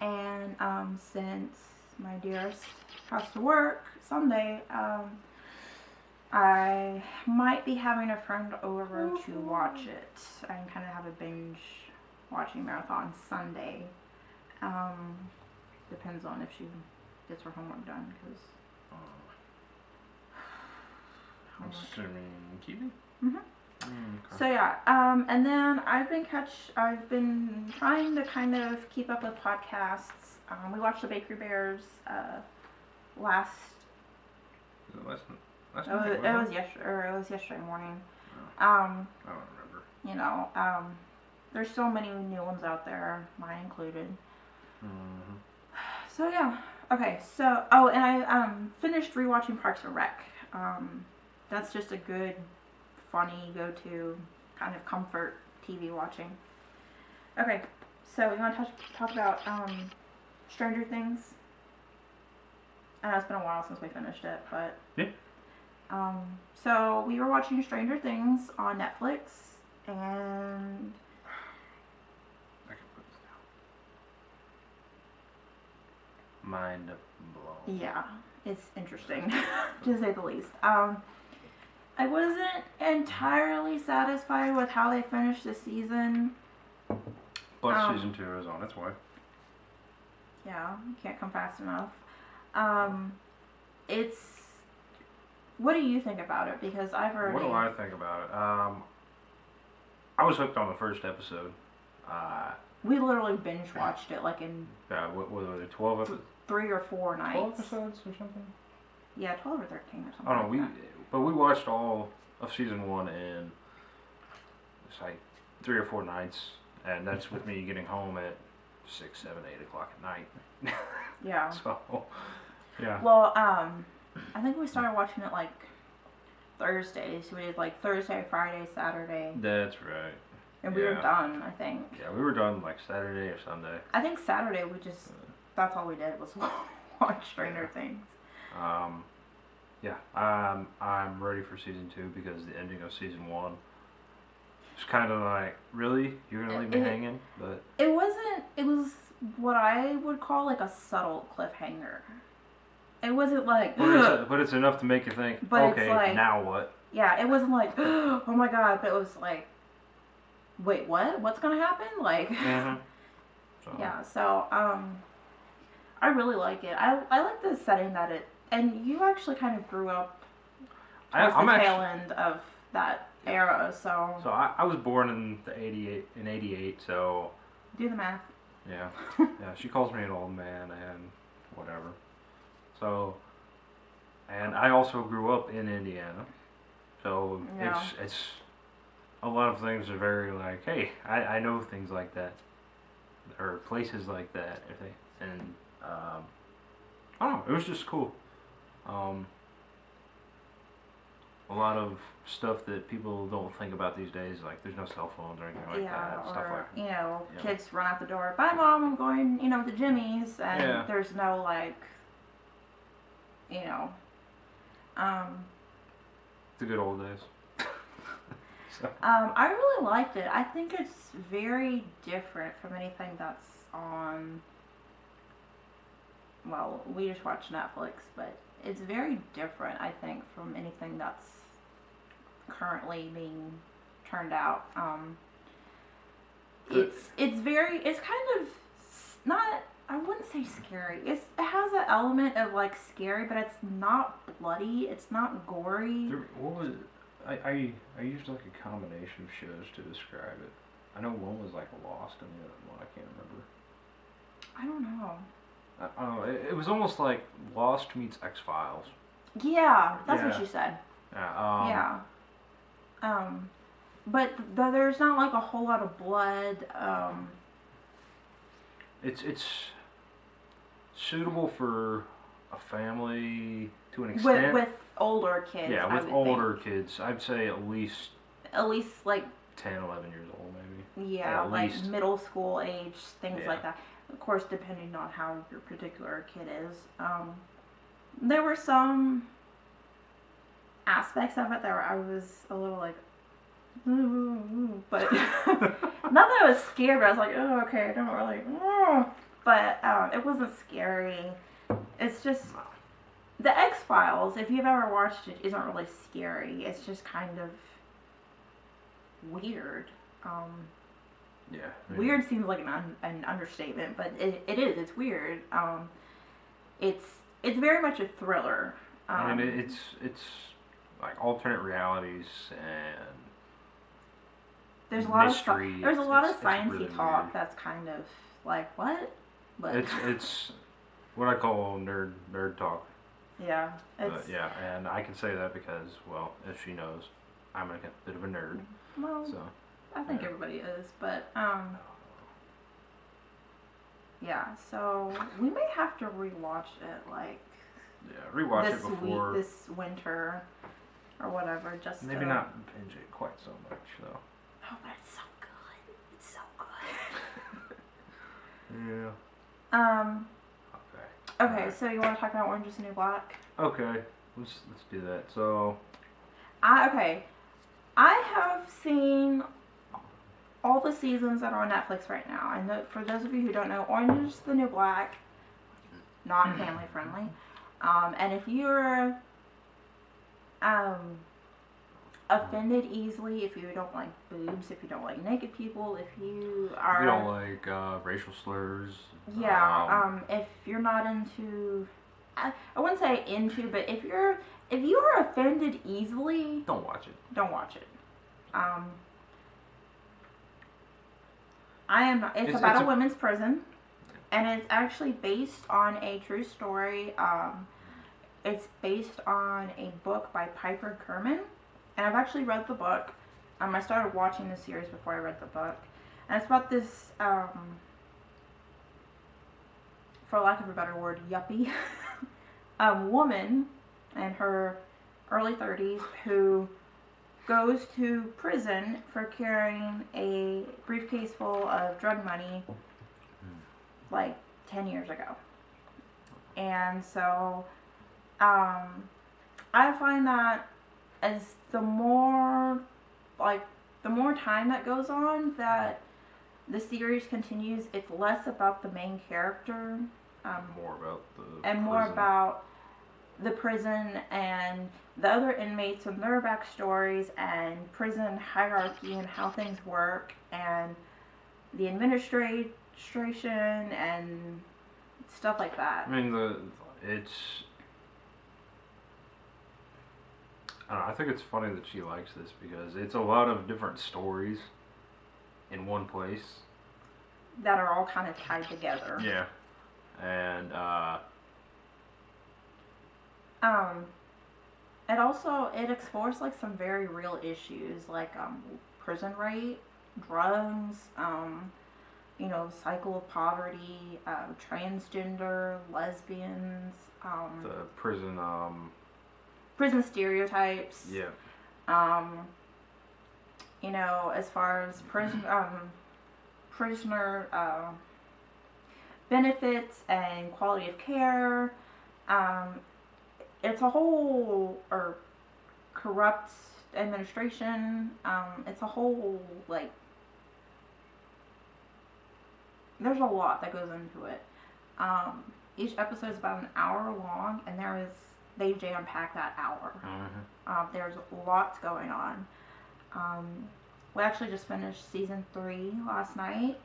And since my dearest has to work Sunday, I might be having a friend over to watch it. I can kind of have a binge watching marathon Sunday. Depends on if she gets her homework done, because I'm assuming keeping. Mhm. Okay. So yeah, and then I've been trying to kind of keep up with podcasts. We watched the Bakery Bears last. Was it last It night? was yesterday morning. I don't remember. There's so many new ones out there, mine included. Mm-hmm. So yeah, okay. So and I finished rewatching Parks and Rec. That's just a good, funny go-to kind of comfort TV watching. Okay, so we want to talk about Stranger Things. I know it's been a while since we finished it, but yeah. So we were watching Stranger Things on Netflix, and I can put this down. Mind blown. yeah, it's interesting to say the least. I wasn't entirely satisfied with how they finished the season. But season 2 is on its way. Yeah, you can't come fast enough. What do you think about it? Because I've already... What do I think about it? I was hooked on the first episode. We literally binge watched it like in... What was it, 12 episodes? 3 or 4 nights. 12 episodes or something? Yeah, 12 or 13 or something. I don't know, but we watched all of season 1 in, it's like 3 or 4 nights, and that's with me getting home at 6, 7, 8 o'clock at night. Yeah. So, yeah. Well, I think we started watching it like Thursdays. We did like Thursday, Friday, Saturday. That's right. And we were done, I think. Yeah, we were done like Saturday or Sunday. I think Saturday that's all we did was watch Stranger Things. Yeah, I'm ready for season 2 because the ending of season 1 is kind of like, really? You're going to leave me hanging? But it was what I would call like a subtle cliffhanger. It wasn't like... But it's enough to make you think, but okay, it's like, now what? Yeah, it wasn't like, oh my god, but it was like, wait, what? What's going to happen? Like... Mm-hmm. Yeah, so, I really like it. I like the setting that it... And you actually kind of grew up towards the tail end of that era, so... So I was born in 88, so... Do the math. Yeah. Yeah, she calls me an old man and whatever. So, And I also grew up in Indiana, so it's a lot of things are very like, hey, I know things like that, or places like that, and I don't know, it was just cool. A lot of stuff that people don't think about these days, like there's no cell phones or anything like that, or, stuff like that. You know, kids run out the door, bye mom, I'm going, you know, to Jimmy's, and there's no like, you know, the good old days. So. I really liked it. I think it's very different from anything that's on, well, we just watch Netflix, but it's very different, I think, from anything that's currently being turned out. It's kind of not, I wouldn't say scary. It has an element of like scary, but it's not bloody. It's not gory. I used like a combination of shows to describe it. I know one was like Lost and the other one I can't remember. I don't know. I don't know. It was almost like Lost meets X-Files. Yeah, that's what you said. Yeah. But there's not like a whole lot of blood. It's suitable for a family to an extent. With older kids. Yeah, with older kids. I'd say at least like 10, 11 years old, maybe. Yeah, like least. Middle school age, things like that. Of course, depending on how your particular kid is. There were some aspects of it that I was a little like, but not that I was scared, but I was like, oh, okay, I don't really, but it wasn't scary. It's just, the X-Files, if you've ever watched it, isn't really scary. It's just kind of weird. Weird seems like an understatement, but it is. It's weird. It's very much a thriller. And it's like alternate realities and there's a lot mystery. There's a lot of sciencey really talk weird. That's kind of like what? But it's what I call nerd talk. Yeah. And I can say that because, well, as she knows, I'm a bit of a nerd. Well, so I think everybody is, but yeah. So we may have to rewatch it, like rewatch it before this winter or whatever. Just maybe not binge it quite so much though. Oh, but it's so good. It's so good. Yeah. Okay. Right. So you want to talk about Orange Is the New Black? Okay. Let's do that. So. I have seen all the seasons that are on Netflix right now. I know, for those of you who don't know, Orange Is the New Black, not family friendly. And if you're offended easily, if you don't like boobs, if you don't like naked people, if you are... You don't like racial slurs. Yeah, if you're not into... I wouldn't say into, but if you are offended easily... Don't watch it. Don't watch it. It's about a women's prison, and it's actually based on a true story. It's based on a book by Piper Kerman, and I've actually read the book. I started watching the series before I read the book, and it's about this, for lack of a better word, yuppie woman in her early 30s who goes to prison for carrying a briefcase full of drug money like 10 years ago. And so I find that as the more time that goes on that the series continues, it's less about the main character, more about the prison and the other inmates and their backstories and prison hierarchy and how things work and the administration and stuff like that. I mean, I think it's funny that she likes this because it's a lot of different stories in one place that are all kind of tied together. Yeah, and it explores like some very real issues like prison rape, drugs, cycle of poverty, transgender, lesbians, the prison prison stereotypes. Yeah. As far as prisoner benefits and quality of care. It's a whole, or corrupt administration. It's a whole, like, there's a lot that goes into it. Each episode is about an hour long, and they jam-pack that hour. Mm-hmm. There's lots going on. We actually just finished season 3 last night.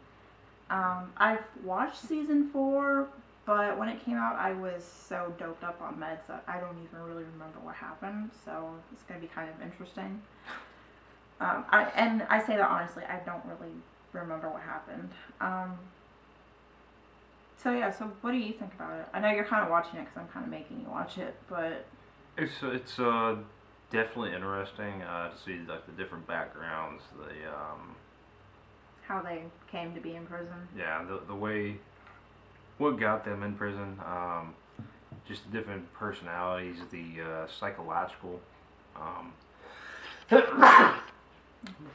I've watched season 4, but when it came out, I was so doped up on meds that I don't even really remember what happened. So it's going to be kind of interesting. I say that honestly, I don't really remember what happened. So what do you think about it? I know you're kind of watching it because I'm kind of making you watch it, but it's definitely interesting to see like the different backgrounds, how they came to be in prison. Yeah, the way what got them in prison, just the different personalities, the psychological.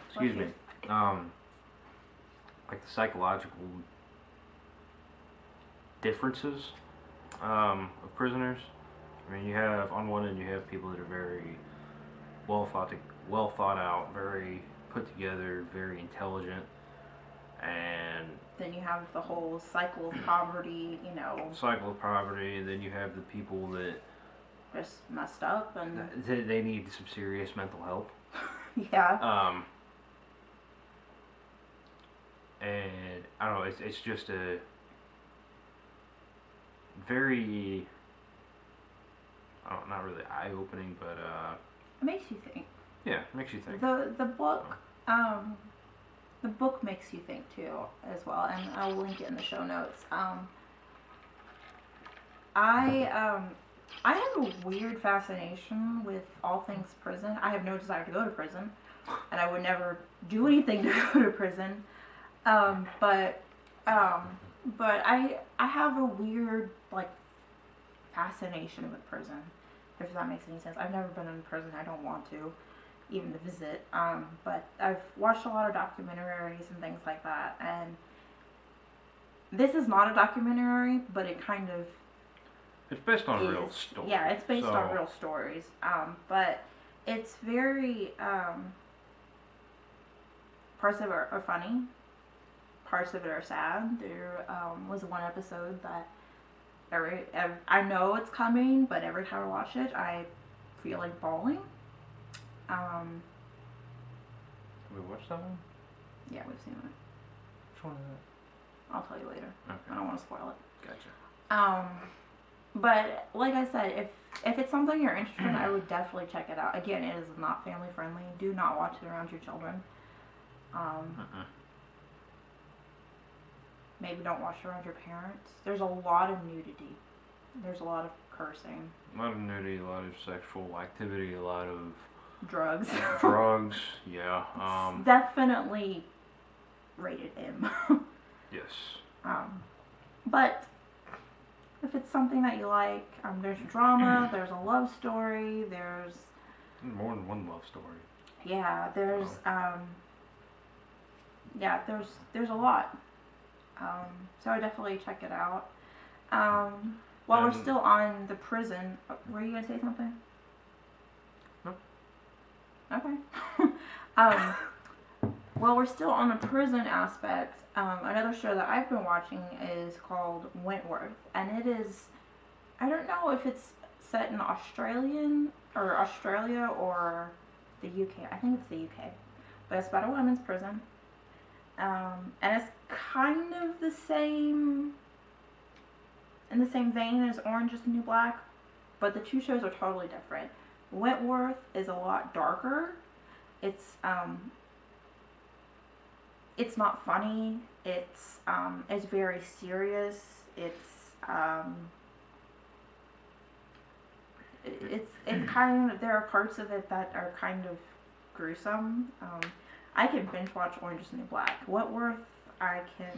Excuse me. Like the psychological differences of prisoners. I mean, you have on one end you have people that are very well thought out, very put together, very intelligent, and then you have the whole cycle of poverty. Cycle of poverty. Then you have the people that just messed up and they need some serious mental help. Yeah. And I don't know. It's just a very, not really eye-opening, but it makes you think. Yeah, it makes you think. The book makes you think too, as well, and I'll link it in the show notes. I have a weird fascination with all things prison. I have no desire to go to prison, and I would never do anything to go to prison. But I have a weird, like, fascination with prison, if that makes any sense. I've never been in prison. I don't want to, even to visit. But I've watched a lot of documentaries and things like that, and this is not a documentary, but it kind of it's based on real stories. Yeah, it's based on real stories. But it's very parts of it are funny. Parts of it are sad. There was one episode that I know it's coming, but every time I watch it, I feel like bawling. Have we watched that one? Yeah, we've seen it. Which one is it? I'll tell you later. Okay. I don't want to spoil it. Gotcha. But like I said, if it's something you're interested in, I would definitely check it out. Again, it is not family friendly. Do not watch it around your children. Maybe don't watch it around your parents. There's a lot of nudity. There's a lot of cursing. A lot of nudity, a lot of sexual activity, a lot of drugs. Drugs, yeah. It's definitely rated M. Yes. But if it's something that you like, there's drama, there's a love story, there's more than one love story. Yeah, there's there's a lot. So I definitely check it out. While we're still on the prison, were you gonna say something? No. Okay. While we're still on the prison aspect, another show that I've been watching is called Wentworth, and it is, I don't know if it's set in Australia or the UK. I think it's the UK, but it's about a women's prison. And it's kind of the same, in the same vein as Orange is the New Black, but the two shows are totally different. Wentworth is a lot darker. It's not funny. It's very serious. it's kind of, there are parts of it that are kind of gruesome. I can binge watch Orange is the New Black. Wentworth, I can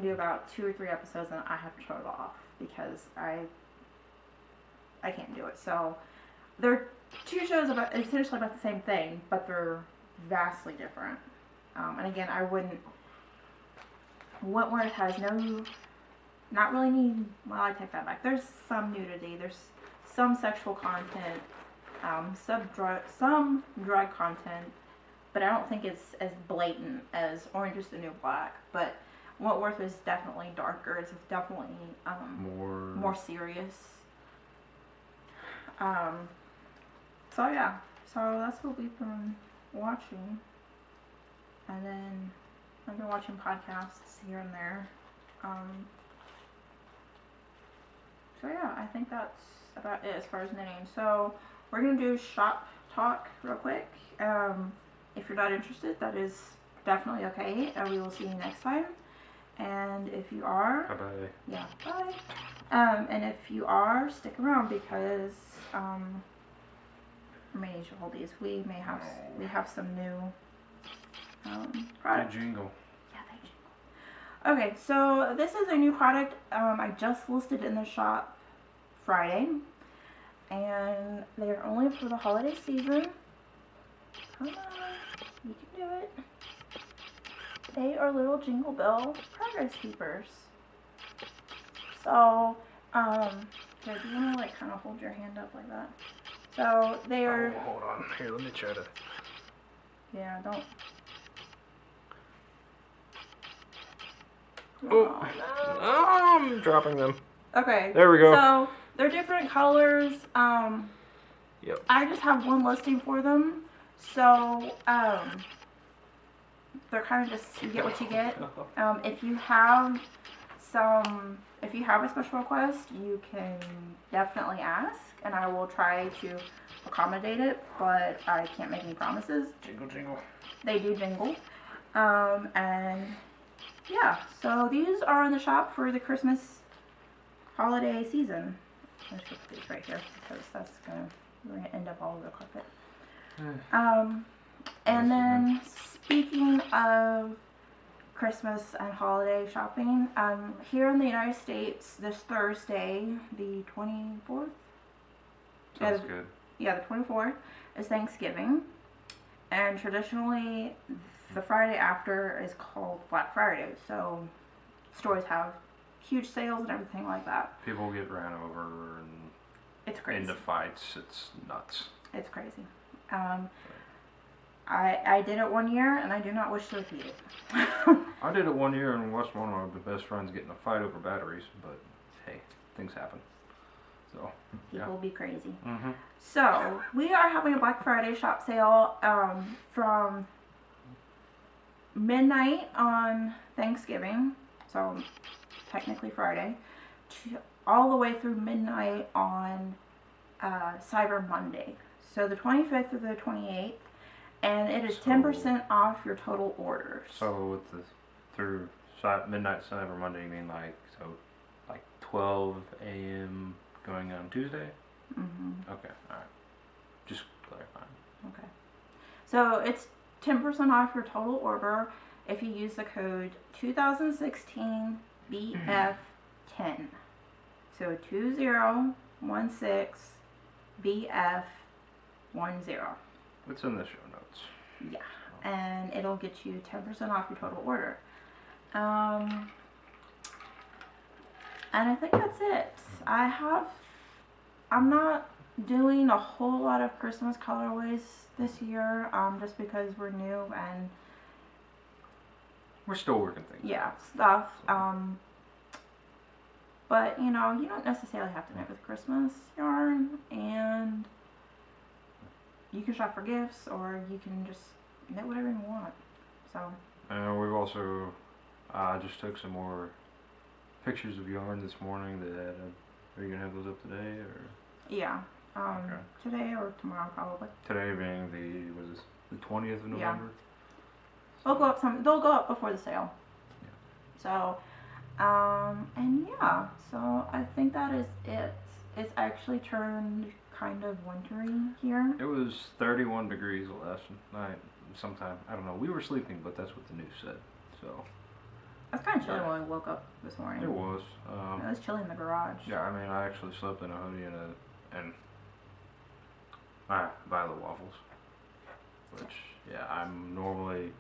do about 2 or 3 episodes and I have to turn it off because I can't do it. So they're 2 shows about essentially about the same thing, but they're vastly different. And again, Wentworth has not really need. Well, I take that back. There's some nudity. There's some sexual content, some drug content, but I don't think it's as blatant as Orange is the New Black. But Wentworth is definitely darker. It's definitely more serious. So yeah, so that's what we've been watching, and then I've been watching podcasts here and there. So yeah, I think that's about it as far as knitting. So we're gonna do shop talk real quick. If you're not interested, that is definitely okay, and we will see you next time. And if you are, bye. Yeah, bye. And if you are, stick around because I may need to hold these. We have some new products. They jingle. Yeah, they jingle. Okay, so this is a new product. I just listed in the shop Friday, and they're only for the holiday season. Come on, you can do it. They are little Jingle Bell progress keepers. So, here, do you want to like kind of hold your hand up like that? So they are. Oh, hold on. Here, let me try to. Yeah, don't. Oh, no. I'm dropping them. Okay. There we go. So they're different colors. Yep. I just have one listing for them. So they're kind of just, you get what you get. If you have a special request, you can definitely ask, and I will try to accommodate it, but I can't make any promises. Jingle, jingle. They do jingle. And yeah, so these are in the shop for the Christmas holiday season. Let's just put these right here because we're gonna end up all over the carpet. And then speaking of Christmas and holiday shopping, here in the United States, this Thursday, the 24th? Sounds good. Yeah, the 24th is Thanksgiving. And traditionally, the Friday after is called Black Friday. So stores have huge sales and everything like that. People get ran over and it's crazy. Into fights. It's nuts. It's crazy. I did it one year, and I do not wish to repeat it. I did it one year and watched one of my best friends get in a fight over batteries, but hey, things happen. So People be crazy. Mm-hmm. So we are having a Black Friday shop sale from midnight on Thanksgiving, so technically Friday, to all the way through midnight on Cyber Monday. So the 25th through the 28th. And it is 10% off your total orders. So with the through midnight Cyber Monday, you mean like 12 a.m. going on Tuesday? Mm-hmm. Okay, all right. Just clarifying. Okay. So it's 10% off your total order if you use the code 2016 BF10. So 2016 BF10. It's in the show notes. Yeah, and it'll get you 10% off your total order. And I think that's it. I'm not doing a whole lot of Christmas colorways this year, just because we're new and we're still working things. Yeah, stuff. But you know, you don't necessarily have to knit with Christmas yarn, and you can shop for gifts, or you can just knit whatever you want. So. We've also just took some more pictures of yarn this morning. That are you gonna have those up today, or? Yeah. Okay. Today or tomorrow probably. Today being the 20th of November. Yeah. They'll go up they'll go up before the sale. Yeah. So, and yeah. So I think that is it. it's actually turned kind of wintry here. It was 31 degrees last night. Sometime, I don't know. We were sleeping, but that's what the news said. So. It's kind of chilly when we woke up this morning. It was. It was chilly in the garage. Yeah, I mean, I actually slept in a hoodie and I buy the waffles, which, yeah, I'm normally